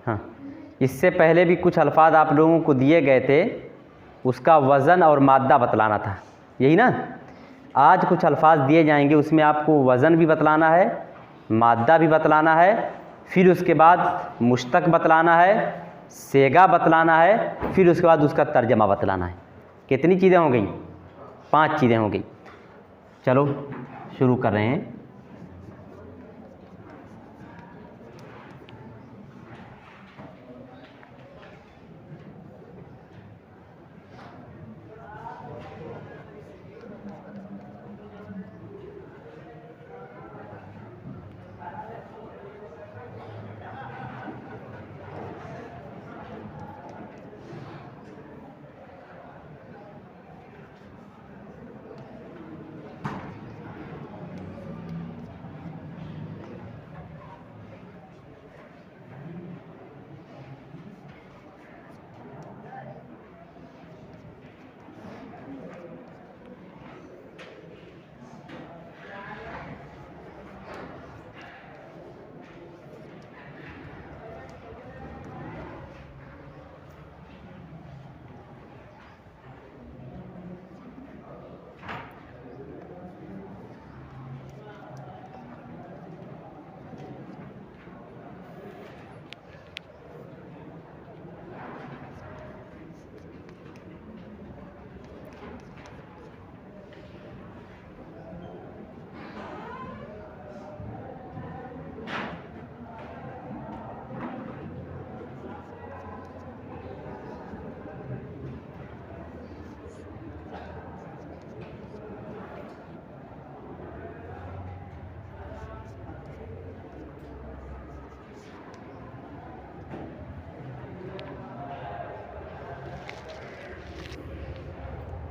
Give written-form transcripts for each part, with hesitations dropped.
हाँ, इससे पहले भी कुछ अल्फाज आप लोगों को दिए गए थे, उसका वज़न और मादा बतलाना था, यही ना। आज कुछ अल्फाज दिए जाएंगे, उसमें आपको वज़न भी बतलाना है, मादा भी बतलाना है, फिर उसके बाद मुश्तक बतलाना है, सेगा बतलाना है, फिर उसके बाद उसका तर्जमा बतलाना है। कितनी चीज़ें हो गई? 5 चीज़ें हो गई। चलो शुरू कर रहे हैं।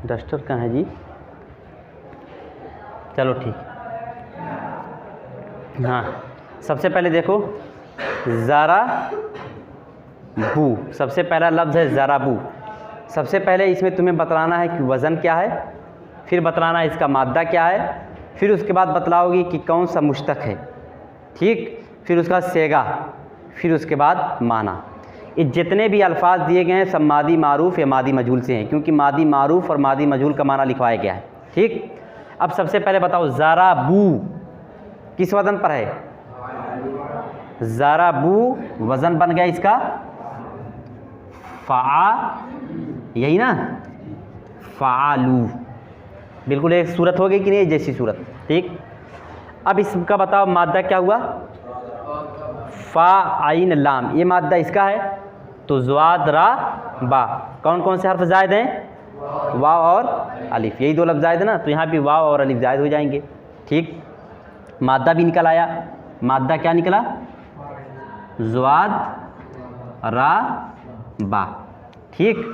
डस्टर कहाँ है जी? चलो ठीक। हाँ, सबसे पहले देखो ज़रा बू, सबसे पहला लफ्ज़ है ज़रा बू। सबसे पहले इसमें तुम्हें बतलाना है कि वज़न क्या है, फिर बतलाना है इसका मादा क्या है, फिर उसके बाद बतलाओगी कि कौन सा मुश्तक है, ठीक, फिर उसका सेगा, फिर उसके बाद माना। ये जितने भी अल्फाज दिए गए हैं सब मादी मारूफ़ या मादी मजहूल से हैं, क्योंकि मादी मारूफ़ और मादी मजहूल का माना लिखवाया गया है, ठीक। अब सबसे पहले बताओ ज़रा बू किस वज़न पर है? ज़रा बू वज़न बन गया इसका फ़ा, यही ना, फ़ालू। बिल्कुल एक सूरत हो गई कि नहीं, जैसी सूरत, ठीक। अब इसका बताओ मादा क्या हुआ? फ़ा आइन लाम, ये मादा इसका है, तो ज़्वाद रा बा। कौन कौन से हर्फ ज़ायद हैं? वाव और अलिफ, यही 2 लफ्ज़ ज़ायद है ना, तो यहाँ भी वाव और अलिफ ज़ायद हो जाएंगे, ठीक। मादा भी निकल आया, मादा क्या निकला? ज़्वाद रा बा, ठीक।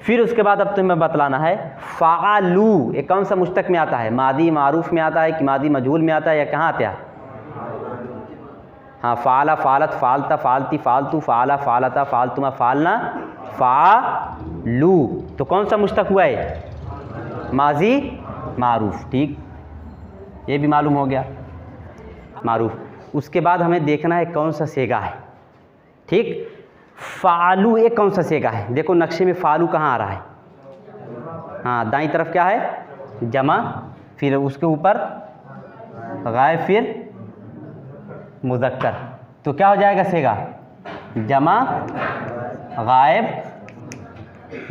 फिर उसके बाद अब तुम्हें बतलाना है फ़ालू, ये कौन सा मुश्तक में आता है? मादी मारूफ़ में आता है कि मादी मजहूल में आता है, या कहाँ आता है? हाँ, फ़ाला फ़ालत फ़ालता फ़ालती फ़ालतू फ़ाला फ़ालता फ़ालतुमा फ़ालना फ़ालू, तो कौन सा मुश्तक हुआ है? माजी मारूफ़, ठीक, ये भी मालूम हो गया मारूफ़। उसके बाद हमें देखना है कौन सा सेगा है, ठीक। फ़ालू एक कौन सा सेगा है? देखो नक्शे में फ़ालू कहाँ आ रहा है? हाँ, दाईं तरफ क्या है? जमा, फिर उसके ऊपर गायब, फिर मुज़क्कर, तो क्या हो जाएगा सेगा? जमा गायब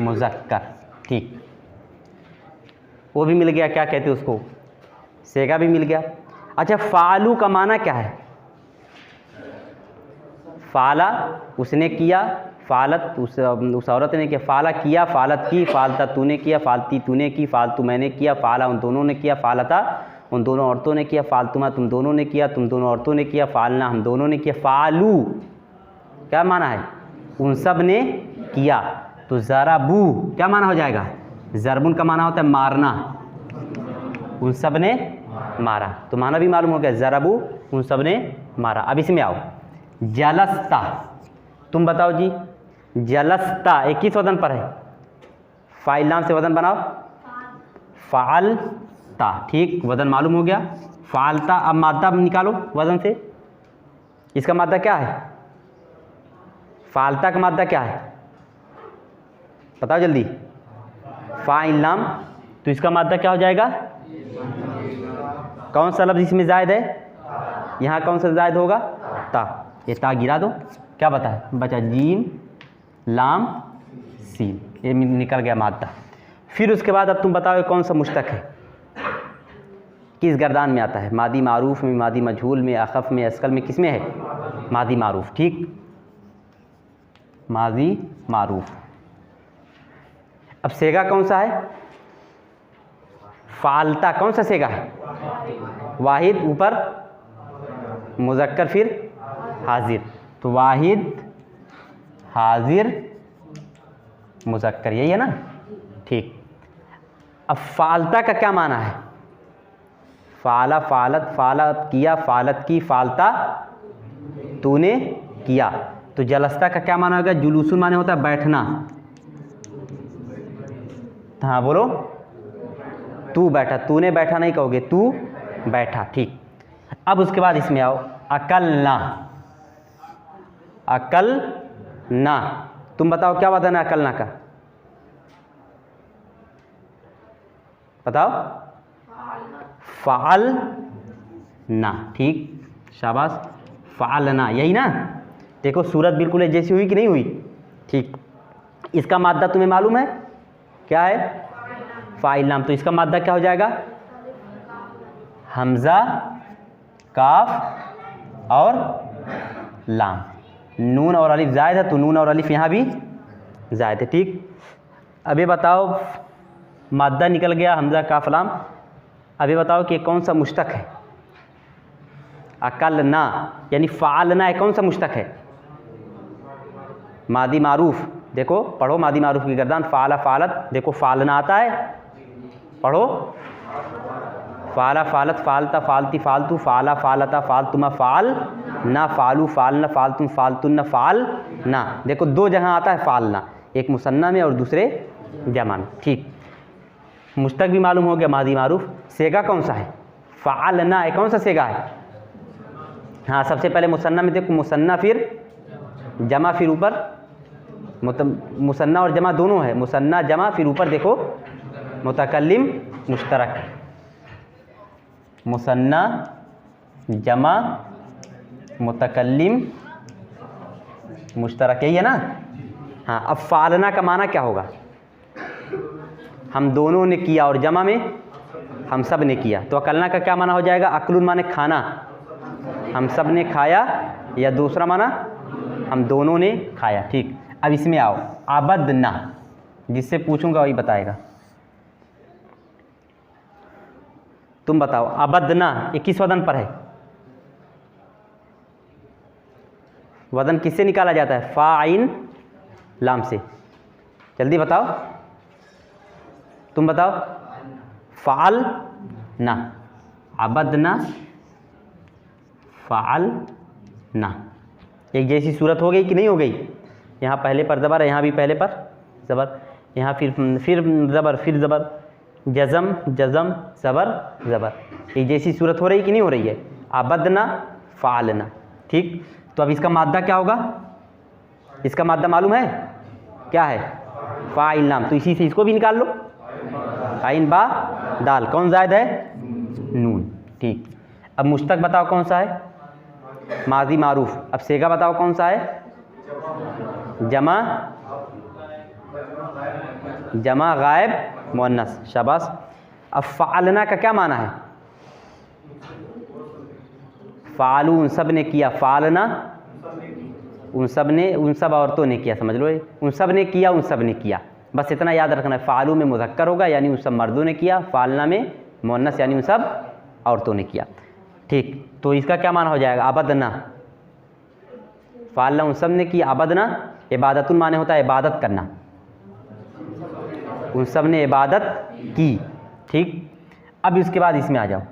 मुज़क्कर, ठीक। वो भी मिल गया, क्या कहते हैं उसको? सेगा भी मिल गया। अच्छा, फ़ालू का माना क्या है? फ़ाला उसने किया, फ़ालत उस औरत ने किया, फ़ाला किया, फ़ालत की, फ़ालता तूने किया, फ़ालती तूने की, फ़ालतू मैंने किया, फ़ाला उन दोनों ने किया, फ़ालता उन दोनों औरतों ने किया, फ़ालतुमा तुम दोनों ने किया, तुम दोनों औरतों ने किया, फ़ालना हम दोनों ने किया। फ़ालू क्या माना है? उन सब ने किया। तो ज़राबू क्या माना हो जाएगा? ज़रबुन का माना होता है मारना, उन सब ने मारा, तो माना भी मालूम हो गया, ज़राबू उन सब ने मारा। अब इसमें आओ, जलस्ता, तुम बताओ जी, जलस्ता 21 वज़न पर है, फ़ाइल नाम से वज़न बनाओ, फ़ालता, ठीक, वज़न मालूम हो गया, फ़ालता। अब मादा निकालो वज़न से, इसका मादा क्या है? फालता का मादा क्या है, बताओ जल्दी। फ़ाइल लाम, तो इसका मादा क्या हो जाएगा, कौन सा लफ्ज़ इसमें जायद है, यहाँ कौन सा जायद होगा, ता। ये ता गिरा दो, क्या बता है, बचा जीम लाम सीन, ये निकल गया मादा। फिर उसके बाद अब तुम बताओ ये कौन सा मुश्तक है, किस गर्दान में आता है, मादी मारूफ में, मादी मजहूल में, अखफ में, अस्कल में, किस में है, मादी मारूफ। ठीक, मादी मारूफ। अब सेगा कौन सा है, फालता कौन सा सेगा है, वाहिद ऊपर मुज़क्कर फिर हाजिर, तो वाहिद हाजिर मुज़क्कर, यही है ना। ठीक, अब फालता का क्या माना है, फाला फालत, फाला किया, फालत की, फालता तूने किया। तो जलस्ता का क्या माना होगा, जुलूसुन माने होता है बैठना, हाँ बोलो, तू बैठा, तूने बैठा नहीं कहोगे, तू बैठा। ठीक, अब उसके बाद इसमें आओ, अकल ना, अकल ना, तुम बताओ क्या वज़न है अकल ना का, बताओ, फ़ाल ना। ठीक, शाबाश, फ़ाल ना, यही ना। देखो सूरत बिल्कुल जैसी हुई कि नहीं हुई। ठीक, इसका मादा तुम्हें मालूम है क्या है, फ़ाइल नाम, तो इसका मादा क्या हो जाएगा, हमज़ा काफ और लाम, नून और अलिफ जायद है, तो नून और अलिफ यहाँ भी जायद है। ठीक, अभी बताओ मादा निकल गया, हमज़ा काफ लाम, अभी बताओ कि कौन सा मुश्तक है, अकल ना यानी फ़ाल ना है, कौन सा मुश्तक है, मादी मारूफ। देखो पढ़ो मादी मारूफ की गर्दान, फ़ाला फ़ालत, देखो फ़ालना आता है, पढ़ो, फ़ाला फ़ालत, फ़ालता फ़ालती, फ़ालतू, फ़ाला फ़ालता, फ़ालतुमा, फ़ाल ना, फ़ालू फ़ालना, फ़ालतुम फ़ालतुन्ना, फ़ाल ना। देखो दो जगह आता है फ़ालना, एक मुसन्ना में और दूसरे जमा में। ठीक, मुश्तक भी मालूम हो गया, मादी मारूफ। सेगा कौन सा है, फ़ाल ना है, कौन सा सेगा है, हाँ सबसे पहले मुसन्ना में देखो, मुसन्ना फिर जमा फिर ऊपर, मुसन्ना और जमा दोनों है, मुसन्ना जमा फिर ऊपर देखो मुतकल्लिम मुश्तरक, मुसन्ना जमा मुतकल्लिम मुश्तरक, यही है ना। हाँ, अब फ़ालना का माना क्या होगा, हम दोनों ने किया और जमा में हम सब ने किया, तो अकलना का क्या माना हो जाएगा, अकलुन माने खाना, हम सब ने खाया, या दूसरा माना हम दोनों ने खाया। ठीक, अब इसमें आओ, अबदना, जिससे पूछूंगा वही बताएगा, तुम बताओ अबदना ये किस वजन पर है, वजन किससे निकाला जाता है, फ़ाइन लाम से, जल्दी बताओ, तुम बताओ, फ़ाल ना, अबदना फ़ाल ना, एक जैसी सूरत हो गई कि नहीं हो गई, यहाँ पहले पर ज़बर है, यहाँ भी पहले पर ज़बर, यहाँ फिर ज़बर फिर ज़बर, जज़म जज़म ज़बर ज़बर, एक जैसी सूरत हो रही कि नहीं हो रही है, अबदना फ़ालना। ठीक, तो अब इसका मादा क्या होगा, इसका मादा मालूम है क्या है, फ़ाइल नाम, तो इसी से इसको भी निकाल लो, आइन बा दाल, कौन जायद है, नून। ठीक, अब मुश्तक बताओ कौन सा है, माजी मारूफ। अब सेगा बताओ कौन सा है, जमा, जमा गायब मुअन्नस, शाबाश। अब फ़ालना का क्या माना है, फ़ालू उन सब ने किया, फ़ालना उन सब ने, उन सब औरतों ने किया, समझ लो, उन सब ने किया, उन सब ने किया, बस इतना याद रखना है। फ़ालू में मुज़क्कर होगा यानी उन सब मर्दों ने किया, फ़ालना में मुअन्नस यानी उन सब औरतों ने किया। ठीक, तो इसका क्या माना हो जाएगा, अबदना, फ़ालना उन सब ने किया, अबदना इबादतुन माने होता है इबादत करना, उन सब ने इबादत की। ठीक, अब इसके बाद इसमें आ जाओ,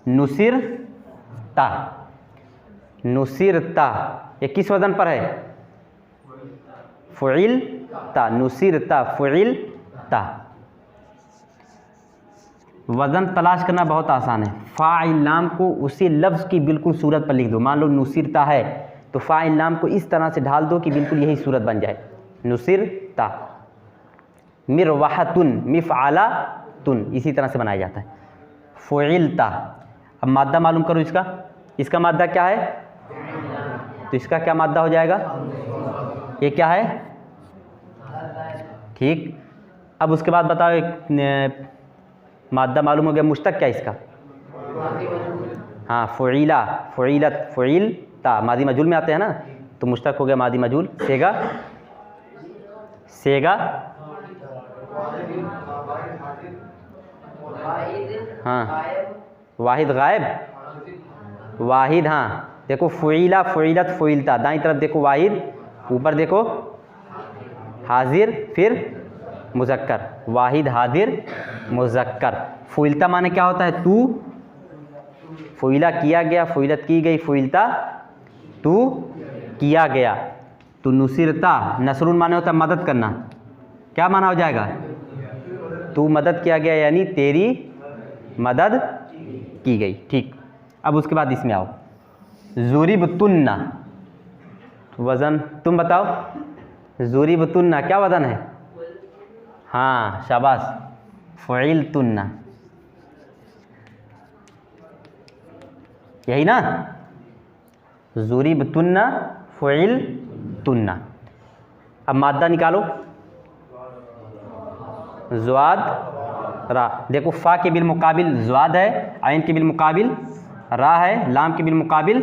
नुसिरता, नुसिरता ये किस वज़न पर है, फ़ुइल ता, नुसिरता फ़ुइल ता। वज़न तलाश करना बहुत आसान है, फ़ाइल नाम को उसी लफ्ज़ की बिल्कुल सूरत पर लिख दो। मान लो नुसिरता है तो फ़ाइल लाम को इस तरह से ढाल दो कि बिल्कुल यही सूरत बन जाए, नुसिरता। मिरवाहतुन, मिफ़अलातुन, इसी तरह से बनाया जाता है। फ़ुइलता। अब मादा मालूम करो इसका, इसका मादा क्या है, तो इसका क्या मादा हो जाएगा, ये क्या है, ठीक। अब उसके बाद बताओ, एक मादा मालूम हो गया, मुश्तक क्या इसका, हाँ फ़ुइला, फ़ुइलत, फ़ुइलता, मादी मजूल में आते हैं ना, तो मुश्तक हो गया मादी मजूल। सेगा, सेगा, हाँ वाहिद गायब, वाहिद, हाँ देखो फ़ुइला, फ़ुइलत, फ़ुइलता, दाईं तरफ देखो वाहिद, ऊपर देखो हाजिर, फिर मुज़क्कर, वाहिद हाजिर मुज़क्कर। फ़ुइलता माने क्या होता है, तू, फ़ुइला किया गया, फ़ुइलत की गई, फ़ुइलता तू किया गया। तो नुसिरता, नसरुन माने होता है मदद करना, क्या माना हो जाएगा, तू मदद किया गया, यानी तेरी मदद की गई, ठीक। अब उसके बाद इसमें आओ, ज़ुरिबतुन्ना, वज़न तुम बताओ, ज़ुरिबतुन्ना क्या वज़न है, हाँ शाबाश, फ़ुइलतुन्ना, यही ना, ज़ुरिबतुन्ना, फ़ुइलतुन्ना। अब मादा निकालो, ज़्वाद रा, देखो फ़ा के बिल मुकाबिल ज़्वाद है, आइन के बिल मुकाबिल रा है, लाम के बिल मुकाबिल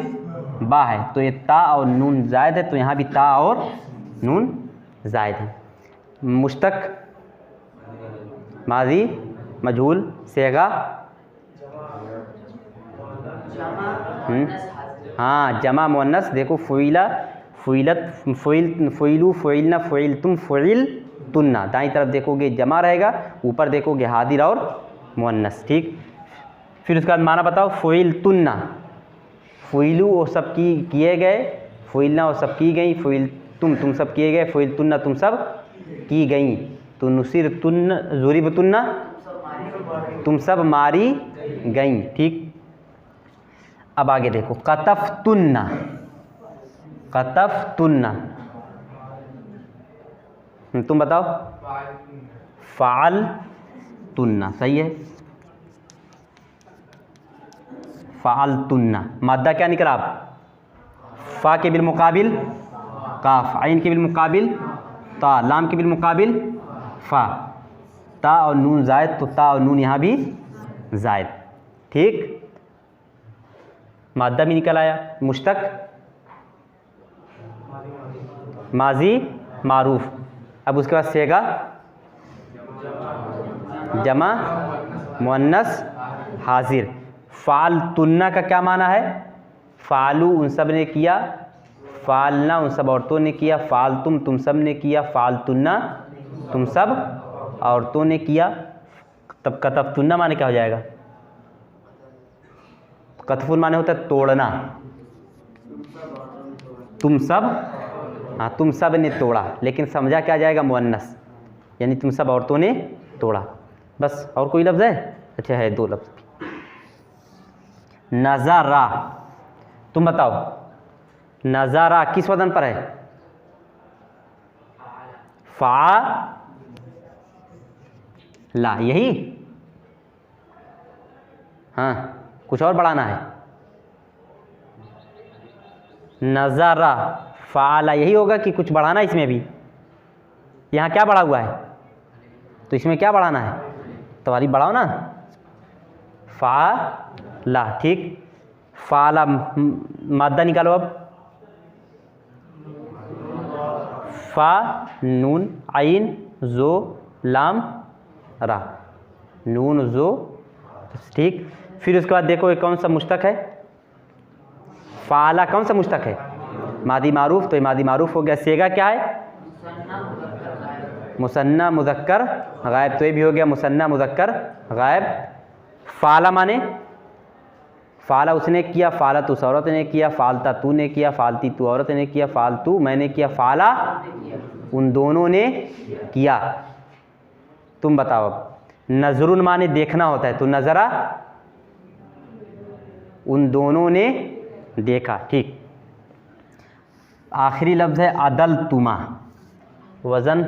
बा है, तो ये ता और नून ज़ायद है, तो यहाँ भी ता और नून ज़ायद है। मुश्तक, माजी मजहूल, सेगा, हाँ जमा मुअन्नस, देखो फ़ुइला, फ़ुइलत, फ़ुइलू, फ़ुइलना, फ़ुइलतुम, फ़ुइलतुन्ना, दाईं तरफ देखोगे जमा रहेगा, ऊपर देखोगे हादिर और मुअन्नस, ठीक। फिर उसके बाद माना बताओ, फ़ुइलतुन्ना, फ़ुइलू वो सब किए गए, फ़ुइलना वो सब की गई, फ़ुइलतुम तुम सब किए गए, फ़ुइलतुन्ना तुम सब की गई, तो नुसिरतुन्ना, ज़ुरिबतुन्ना तुम सब मारी गई, ठीक। अब आगे देखो, कतफ़तुन्ना, कतफ़तुन्ना, तुम बताओ, फ़अलतुन्ना, सही है, फ़अलतुन्ना, मादा क्या निकला, आप फ़ा के बिल मुकाबिल काफ, आइन के बिल मुकाबिल ता, लाम के बिल मुकाबिल फ़ा, ता और नून ज़ायद, तो ता और नून यहाँ भी ज़ायद, ठीक। मादा भी निकल आया। मुश्तक, माजी मारूफ। अब उसके बाद सेगा, जमा मुअन्नस हाजिर। फ़ालतुन्ना का क्या माना है, फ़ालू उन सब ने किया, फ़ालना उन सब औरतों ने किया, फ़ालतुम तुम सब ने किया, फ़ालतुन्ना तुम सब औरतों ने किया। तब कतफ़तुन्ना माने क्या हो जाएगा, कतफुन माने होता है तोड़ना, तुम सब, हाँ तुम सब ने तोड़ा, लेकिन समझा क्या जाएगा मुअन्नस, यानी तुम सब औरतों ने तोड़ा। बस और कोई लफ्ज़ है, अच्छा है दो लफ्ज़। नज़ारा, तुम बताओ नज़ारा किस वज़न पर है, फ़अला, यही, हाँ कुछ और बढ़ाना है, नज़ारा फ़अला यही होगा कि कुछ बढ़ाना है इसमें भी, यहाँ क्या बढ़ा हुआ है, तो इसमें क्या बढ़ाना है, तो वाली बढ़ाओ ना, फ़अला, ठीक। फ़अला मादा निकालो, अब फ़ा नून आइन ज़ो लाम रा, नून ज़ो, ठीक। फिर उसके बाद देखो ये कौन सा मुश्तक है, फ़अला कौन सा मुश्तक है, मादी मारूफ, तो ये मादी मारूफ हो गया। सेगा क्या है, मुसन्ना मुज़क्कर गायब, तो ये भी हो गया मुसन्ना मुज़क्कर गायब। फ़अला माने फ़अला उसने किया, फ़अला तू औरत ने किया, फ़अलता तूने किया, फ़अलती तू औरत ने किया, फ़अलतू मैंने किया, फ़अला उन दोनों ने किया। तुम बताओ अब, नज़रुन माने देखना होता है, तो नज़रा उन दोनों ने देखा, ठीक। आखिरी लफ्ज़ है अदल तुमा, वज़न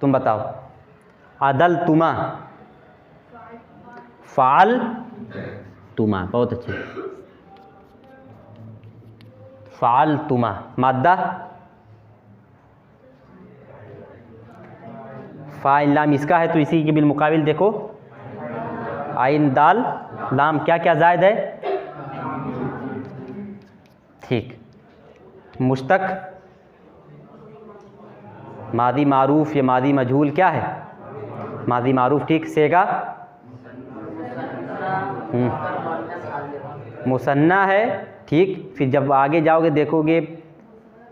तुम बताओ। अदल तुमा, फ़ाल तुमा, बहुत अच्छे। फ़ाल तुमा, माद्दा फ़ाइल लाम इसका है, तो इसी के बिलमुकाबिल देखो आइन दाल लाम क्या क्या ज़ायद है, ठीक। मुश्तक, मादी मारूफ या मादी मजहूल क्या है, मादी मारूफ, ठीक। सेगा मुसन्ना है, ठीक। फिर जब आगे जाओगे देखोगे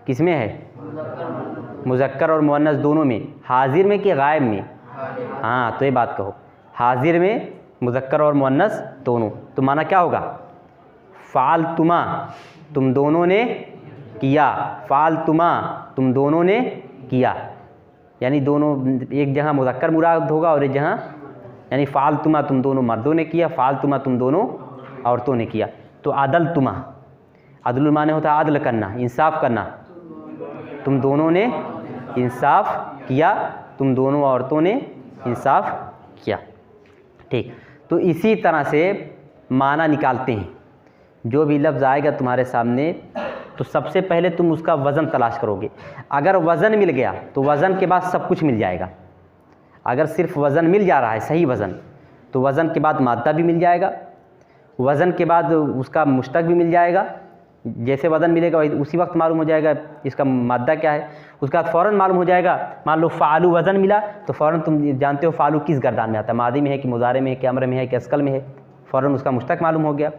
किसमें है, मुज़क्कर और मुअन्नस दोनों में। हाजिर में कि गायब में, हाँ तो ये बात कहो, हाजिर में मुज़क्कर और मुअन्नस दोनों। तो माना क्या होगा, फ़ाल तुमा तुम दोनों ने किया, फ़ाल तुमा तुम दोनों ने किया, यानी दोनों एक जगह मुज़क्कर मुराद होगा और एक जगह, यानी फ़ाल तुमा तुम दोनों मर्दों ने किया, फ़ाल तुमा तुम दोनों औरतों ने किया। तो अदल तुमा, अदल माने होता है अदल करना, इंसाफ करना, तुम दोनों ने इंसाफ किया, तुम दोनों औरतों ने इंसाफ किया, ठीक। तो इसी तरह से माना निकालते हैं। जो भी लफ्ज़ आएगा तुम्हारे सामने तो सबसे पहले तुम उसका वज़न तलाश करोगे। अगर वज़न मिल गया तो वज़न के बाद सब कुछ मिल जाएगा। अगर सिर्फ वज़न मिल जा रहा है, सही वज़न, तो वज़न के बाद माद्दा भी मिल जाएगा, वज़न के बाद उसका मुश्तक भी मिल जाएगा। जैसे वज़न मिलेगा उसी वक्त मालूम हो जाएगा इसका माद्दा क्या है। उसका बाद फ़ौरन मालूम हो जाएगा, मान लो फ़ालू वज़न मिला तो फ़ौरन तुम जानते हो फ़ालू किस गर्दान में आता है, मादी में है कि मुज़ारे में है कि अम्र में है कि अस्कल में है, फ़ौरन उसका मुश्तक मालूम हो गया।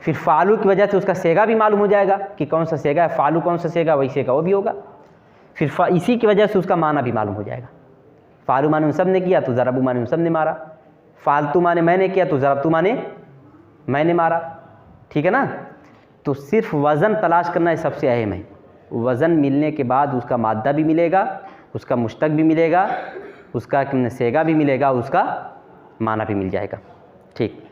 फिर फ़ालू की वजह से उसका सेगा भी मालूम हो जाएगा कि कौन सा सेगा है, फ़ालू कौन सा सेगा, वही सेगा वो भी होगा। फिर इसी की वजह से उसका माना भी मालूम हो जाएगा। फ़ालू माने उन सब ने किया तो ज़रबू माने उन सब ने मारा, फ़ालतू माने मैंने किया तो ज़रबतू माने मैंने मारा, ठीक है ना। तो सिर्फ वज़न तलाश करना सबसे अहम है। वज़न मिलने के बाद उसका माद्दा भी मिलेगा, उसका मुश्तक भी मिलेगा, उसका सेगा भी मिलेगा, उसका माना भी मिल जाएगा, ठीक।